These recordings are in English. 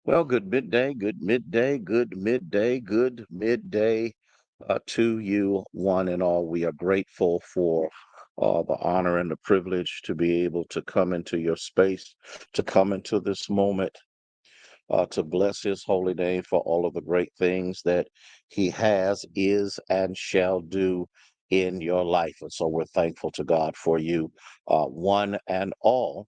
Well, good midday, good midday, good midday, good midday to you, one and all. We are grateful for the honor and the privilege to be able to come into your space, to come into this moment, to bless his holy name for all of the great things that he has, is, and shall do in your life. And so we're thankful to God for you, one and all,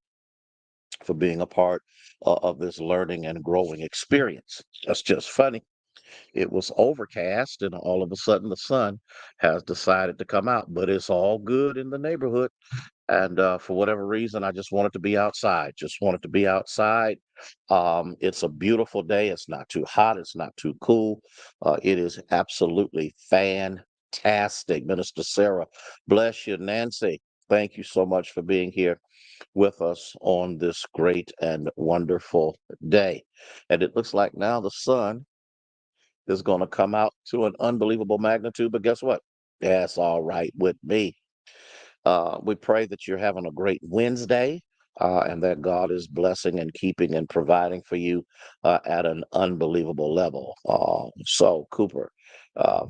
for being a part of this learning and growing experience. That's just funny. It was overcast, and all of a sudden the sun has decided to come out, but it's all good in the neighborhood. And for whatever reason, I just wanted to be outside. Just wanted to be outside. It's a beautiful day. It's not too hot. It's not too cool. It is absolutely fantastic. Minister Sarah, bless you. Nancy, thank you so much for being here with us on this great and wonderful day. And it looks like now the sun is going to come out to an unbelievable magnitude. But guess what? That's all right with me. We pray that you're having a great Wednesday, and that God is blessing and keeping and providing for you at an unbelievable level. So, Cooper, uh,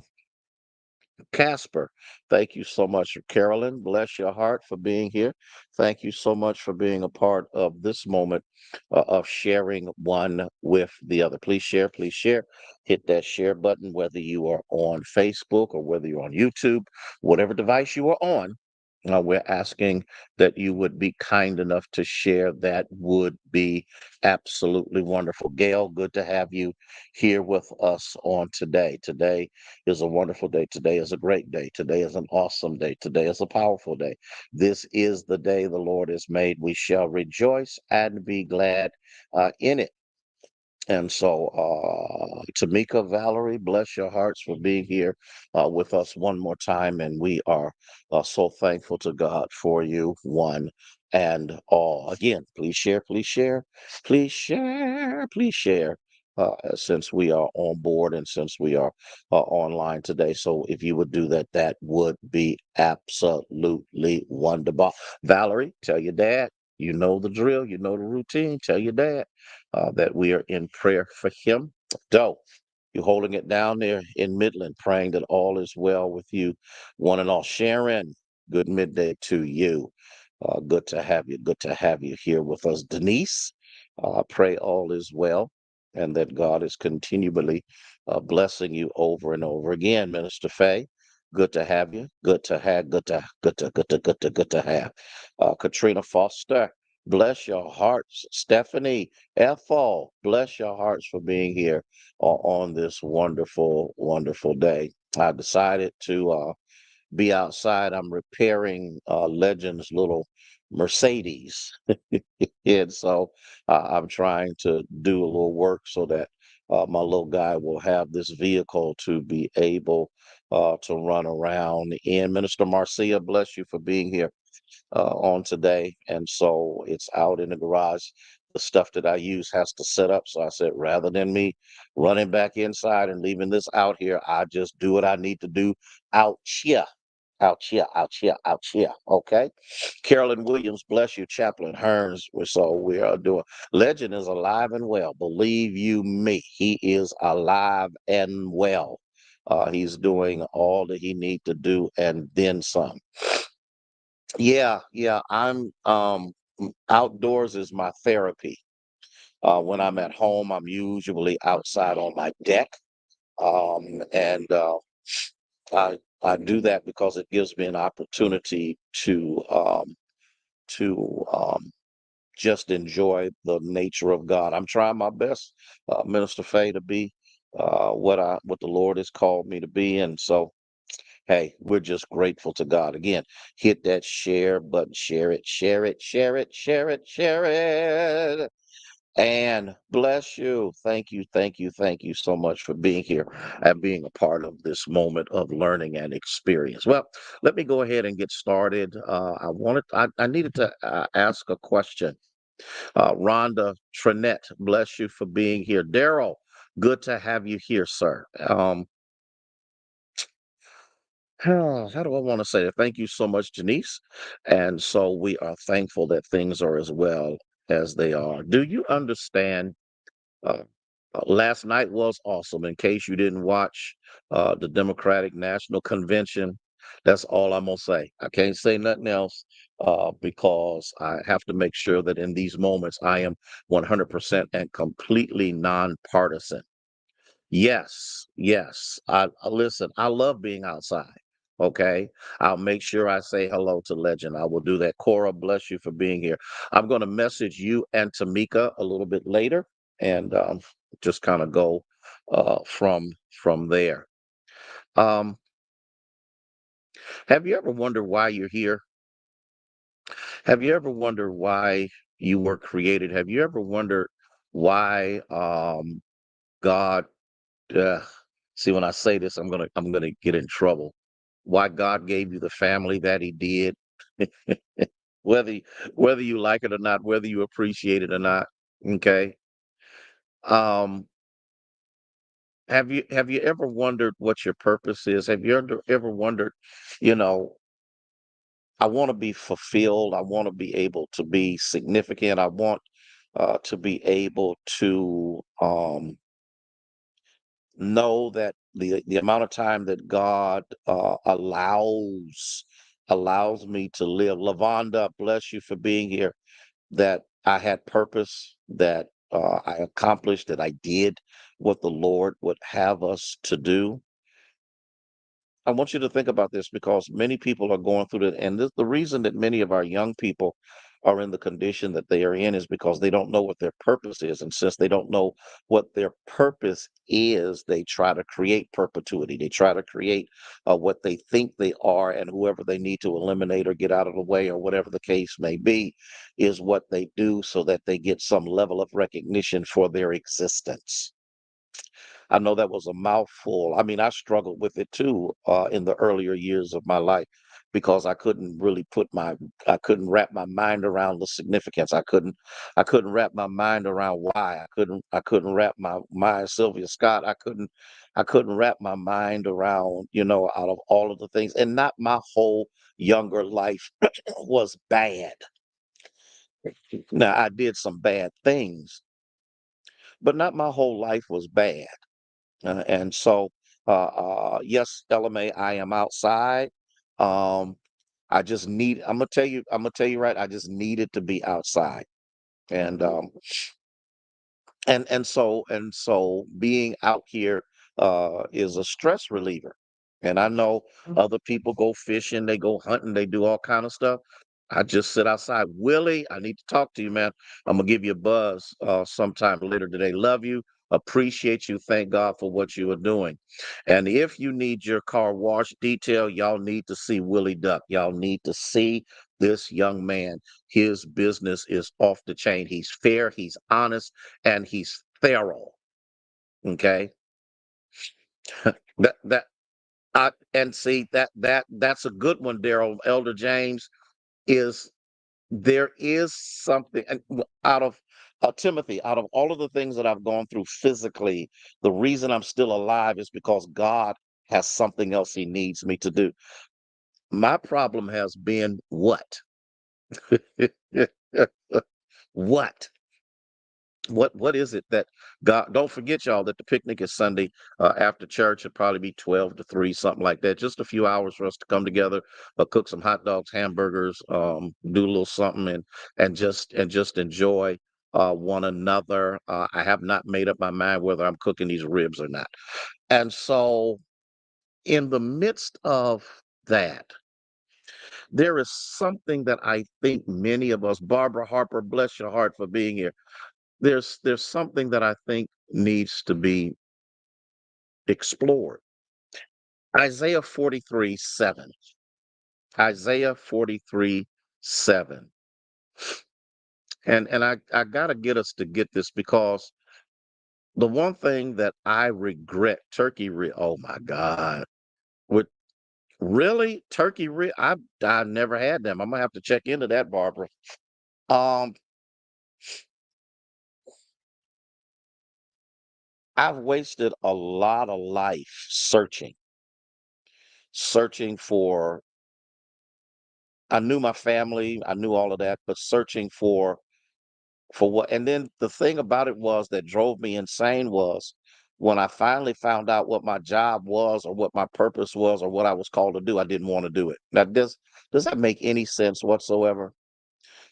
Casper, thank you so much. Carolyn, bless your heart for being here. Thank you so much for being a part of this moment of sharing one with the other. Please share, please share. Hit that share button, whether you are on Facebook or whether you're on YouTube, whatever device you are on. We're asking that you would be kind enough to share. That would be absolutely wonderful. Gail, good to have you here with us on today. Today is a wonderful day. Today is a great day. Today is an awesome day. Today is a powerful day. This is the day the Lord has made. We shall rejoice and be glad in it. And so, Tamika, Valerie, bless your hearts for being here with us one more time. And we are so thankful to God for you, one and all. Again, please share, please share, please share, please share. Since we are on board and since we are online today. So if you would do that, that would be absolutely wonderful. Valerie, tell your dad, you know the drill, you know the routine. Tell your dad that we are in prayer for him. Doe, you holding it down there in Midland, praying that all is well with you, one and all. Sharon, good midday to you. Good to have you. Good to have you here with us. Denise, pray all is well and that God is continually blessing you over and over again. Minister Faye, good to have you. Good to have. Katrina Foster, bless your hearts. Stephanie, Ethel, bless your hearts for being here on this wonderful, wonderful day. I decided to be outside. I'm repairing Legend's little Mercedes. And so I'm trying to do a little work so that my little guy will have this vehicle to be able to run around in. Minister Marcia, bless you for being here on today. And so it's out in the garage. The stuff that I use has to set up. So I said, rather than me running back inside and leaving this out here, I just do what I need to do out here. Out here, out here, out here. Okay. Carolyn Williams, bless you. Chaplain Hearns. So we are doing. Legend is alive and well. Believe you me, he is alive and well. He's doing all that he need to do and then some. Yeah, yeah. Outdoors is my therapy. When I'm at home, I'm usually outside on my deck. And I do that because it gives me an opportunity to just enjoy the nature of God. I'm trying my best, Minister Faye, to be what the Lord has called me to be. And so hey, we're just grateful to God. Again, hit that share button, share it, share it, share it, share it, share it. And bless you. Thank you, thank you, thank you so much for being here and being a part of this moment of learning and experience. Well, let me go ahead and get started. I needed to ask a question. Rhonda Trinette, bless you for being here. Daryl, good to have you here, sir. How do I want to say that? Thank you so much, Janice. And so we are thankful that things are as well as they are. Do you understand? Uh, Last night was awesome. In case you didn't watch the Democratic National Convention, that's all I'm gonna say. I can't say nothing else because I have to make sure that in these moments I am 100% and completely nonpartisan. Yes, yes. Listen. I love being outside. Okay, I'll make sure I say hello to Legend. I will do that. Cora, bless you for being here. I'm going to message you and Tamika a little bit later, and just kind of go from there. Um, have you ever wondered why you're here? Have you ever wondered why you were created? Have you ever wondered why God Yeah. See, when I say this, I'm gonna get in trouble. Why God gave you the family that He did, whether whether you like it or not, whether you appreciate it or not. Okay. Um, have you ever wondered what your purpose is? Have you ever wondered, you know, I want to be fulfilled. I want to be able to be significant. I want to be able to know that the amount of time that God allows me to live. Lavonda, bless you for being here. That I had purpose, that I accomplished, that I did what the Lord would have us to do. I want you to think about this because many people are going through that. And the reason that many of our young people are in the condition that they are in is because they don't know what their purpose is. And since they don't know what their purpose is, they try to create perpetuity. They try to create what they think they are, and whoever they need to eliminate or get out of the way, or whatever the case may be, is what they do so that they get some level of recognition for their existence. I know that was a mouthful. I mean, I struggled with it too in the earlier years of my life because I couldn't wrap my mind around the significance. I couldn't wrap my mind around why. I couldn't wrap my mind, Sylvia Scott. I couldn't wrap my mind around, out of all of the things. And not my whole younger life was bad. Now, I did some bad things, but not my whole life was bad. And so, yes, LMA, I am outside. Um, I'm gonna tell you right, I just needed to be outside. And and so being out here is a stress reliever. And I know other people go fishing, they go hunting, they do all kind of stuff. I just sit outside. Willie, I need to talk to you, man. I'm gonna give you a buzz sometime later today. Love you, appreciate you, thank God for what you are doing. And if you need your car washed detail, y'all need to see Willie Duck. Y'all need to see this young man. His business is off the chain. He's fair, he's honest, and he's thorough. Okay. That that and see that's a good one, Daryl. Elder James, is there is something and out of Timothy, out of all of the things that I've gone through physically, the reason I'm still alive is because God has something else He needs me to do. My problem has been what? What? What is it that God? Don't forget, y'all, that the picnic is Sunday after church. It'll probably be 12 to 3, something like that. Just a few hours for us to come together, cook some hot dogs, hamburgers, do a little something, and just enjoy one another. I have not made up my mind whether I'm cooking these ribs or not. And so, in the midst of that, there is something that I think many of us, Barbara Harper, bless your heart for being here. There's something that I think needs to be explored. Isaiah 43:7. Isaiah 43:7. And I gotta get us to get this because the one thing that I regret, oh my God. With really turkey rib, I never had them. I'm gonna have to check into that, Barbara. Um, I've wasted a lot of life searching for I knew my family, I knew all of that, but searching for for what. And then the thing about it was that drove me insane was when I finally found out what my job was or what my purpose was or what I was called to do, I didn't want to do it. Now, does that make any sense whatsoever?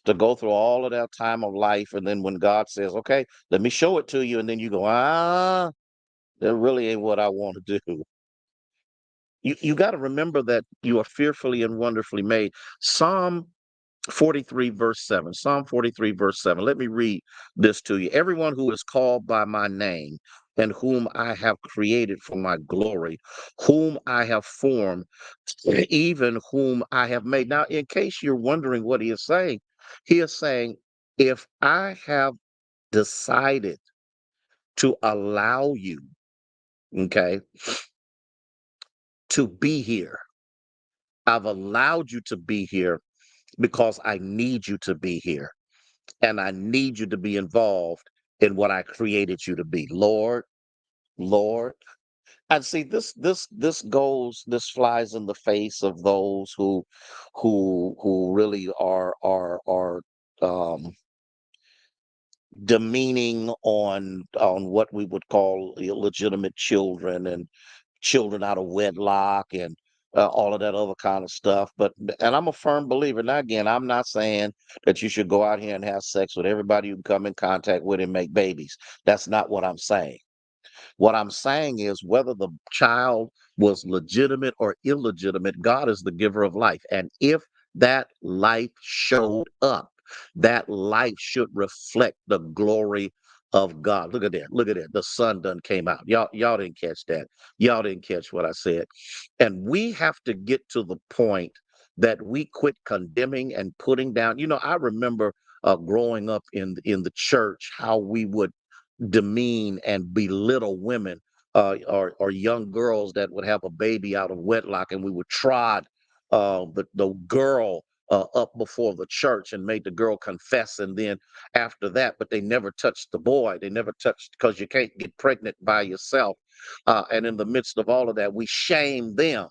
To go through all of that time of life, and then when God says, "Okay, let me show it to you," and then you go, that really ain't what I want to do. You got to remember that you are fearfully and wonderfully made. Psalm 43 verse 7. Psalm 43 verse 7. Let me read this to you. Everyone who is called by my name and whom I have created for my glory, whom I have formed, even whom I have made. Now, in case you're wondering what he is saying, if I have decided to allow you, okay, to be here, I've allowed you to be here because I need you to be here. And I need you to be involved in what I created you to be. Lord, Lord. And see, this flies in the face of those who really are um demeaning on what we would call illegitimate children and children out of wedlock and all of that other kind of stuff. And I'm a firm believer. Now, again, I'm not saying that you should go out here and have sex with everybody you come in contact with and make babies. That's not what I'm saying. What I'm saying is whether the child was legitimate or illegitimate, God is the giver of life. And if that life showed up, that life should reflect the glory of God. Look at that. Look at that. The sun done came out. Y'all didn't catch that. Y'all didn't catch what I said. And we have to get to the point that we quit condemning and putting down. I remember growing up in the church, how we would demean and belittle women or young girls that would have a baby out of wedlock, and we would trod the girl up before the church and made the girl confess, and then after that, but they never touched the boy. They never touched, because you can't get pregnant by yourself. And in the midst of all of that, we shame them,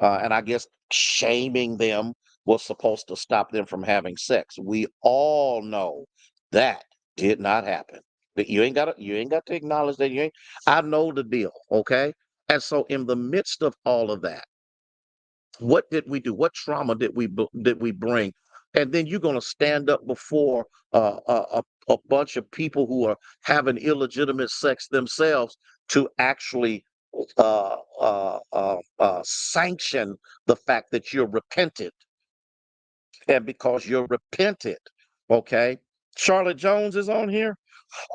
and I guess shaming them was supposed to stop them from having sex. We all know that did not happen. But you ain't got to acknowledge that you ain't. I know the deal, okay? And so in the midst of all of that, what did we do? What trauma did we bring? And then you're going to stand up before a bunch of people who are having illegitimate sex themselves to actually sanction the fact that you're repentant. And because you're repentant, okay? Charlotte Jones is on here.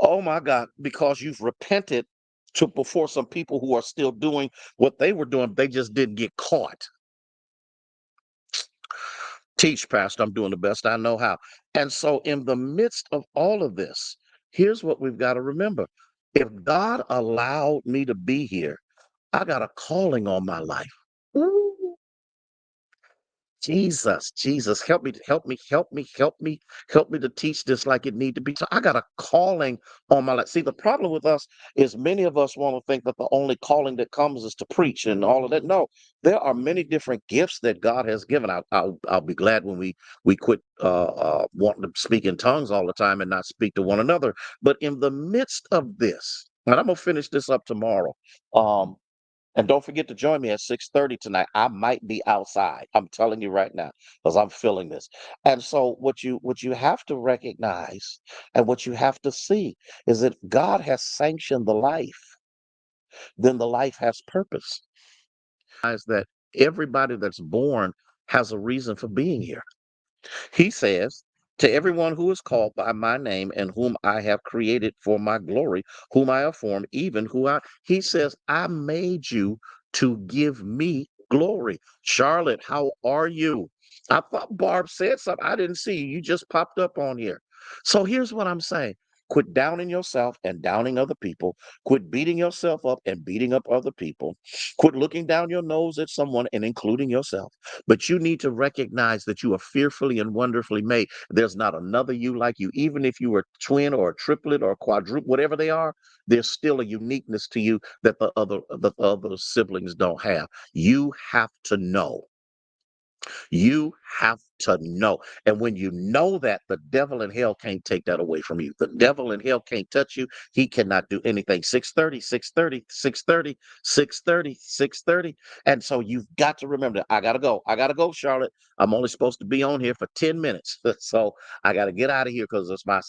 Oh my God, because you've repented to before some people who are still doing what they were doing, they just didn't get caught. Teach, Pastor, I'm doing the best I know how. And so, in the midst of all of this, here's what we've got to remember. If God allowed me to be here, I got a calling on my life. Ooh, Jesus, Jesus, help me, help me, help me, help me, help me to teach this like it need to be. So I got a calling on my life. See, the problem with us is many of us want to think that the only calling that comes is to preach and all of that. No, there are many different gifts that God has given. I'll be glad when we quit wanting to speak in tongues all the time and not speak to one another. But in the midst of this, and I'm gonna finish this up tomorrow. Um, and don't forget to join me at 6:30 tonight. I might be outside. I'm telling you right now, because I'm feeling this. And so what you have to recognize and what you have to see is that God has sanctioned the life, then the life has purpose. Is that everybody that's born has a reason for being here. He says, to everyone who is called by my name and whom I have created for my glory, whom I have formed, even he says, I made you to give me glory. Charlotte, how are you? I thought Barb said something. I didn't see you. You just popped up on here. So here's what I'm saying. Quit downing yourself and downing other people. Quit beating yourself up and beating up other people. Quit looking down your nose at someone and including yourself. But you need to recognize that you are fearfully and wonderfully made. There's not another you like you. Even if you were a twin or a triplet or a quadruple, whatever they are, there's still a uniqueness to you that the other siblings don't have. You have to know You have to know. And when you know that, the devil in hell can't take that away from you. The devil in hell can't touch you. He cannot do anything. 6:30, 6:30, 6:30, 6:30, 6:30. And so you've got to remember that. I got to go. I got to go, Charlotte. I'm only supposed to be on here for 10 minutes. So I got to get out of here because it's my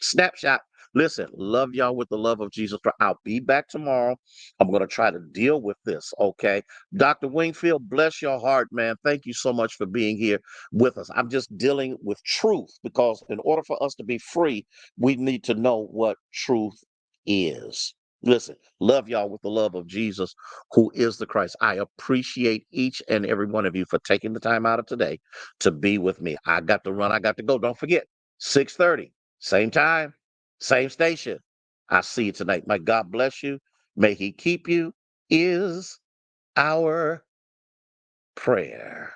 snapshot. Listen, love y'all with the love of Jesus. I'll be back tomorrow. I'm going to try to deal with this, okay? Dr. Wingfield, bless your heart, man. Thank you so much for being here with us. I'm just dealing with truth because in order for us to be free, we need to know what truth is. Listen, love y'all with the love of Jesus, who is the Christ. I appreciate each and every one of you for taking the time out of today to be with me. I got to run. I got to go. Don't forget, 6:30, same time, same station. I see you tonight. May God bless you. May he keep you. Is our prayer.